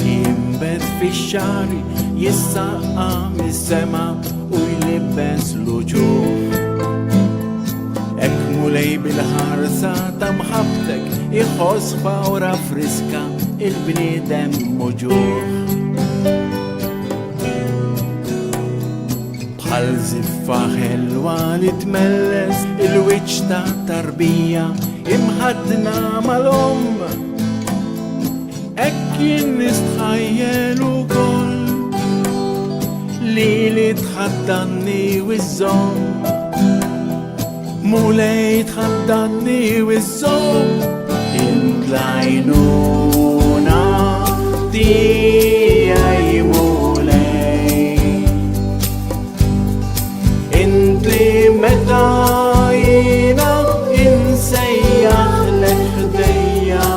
Jimbet fix-xari jissaqqa mis-sema u jlibbes l-uġuħ. Ek mulej bil-ħarsa ta' mħabtek iħoss fawra friska il-bniedem muġuħ. Bħal ziffa ħelwa li tmelles il-wiċċ ta' tarbija imħadna mal-om. Ek jien nistħajjel ukoll li tħaddanni wiż-żomm. Mulej tħaddanni wiż-żomm. Int l-għajnuna tiegħi mulej. Int li meta jiena insejjaħlek ħdejja.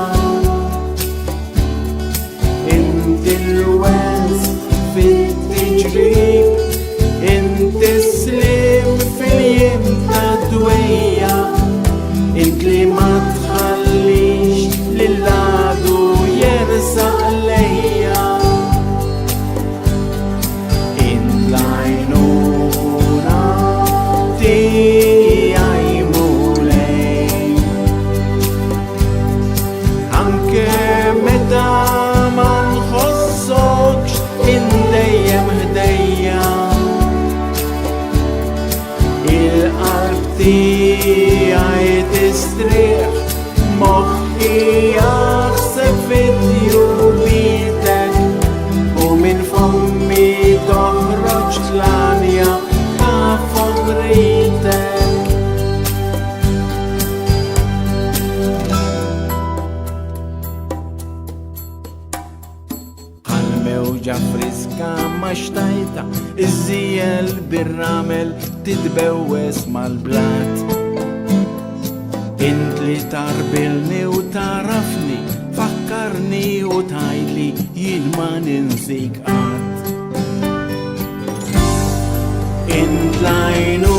Il-wens fit-tiġrib, inti slim fil-jiem ta' dwejja, int li ma tħallix lill-għadu jersaq lejja. Int l-għajnuna tiegħi mulej. Anke meta indejjem ħdejja, il-qalb tiegħi tistrieħ, moħħi jaħseb fid-djubitek u minn fommi toħroġ tlanja ta' fomritek. Mewġa friska ma xtajta, iż-żiel bir-ramel titbewwes mal-blat. Int li tarbilni u tarafni, fakkarni u tgħidli jien ma ninsik qatt. Int l-għajnuna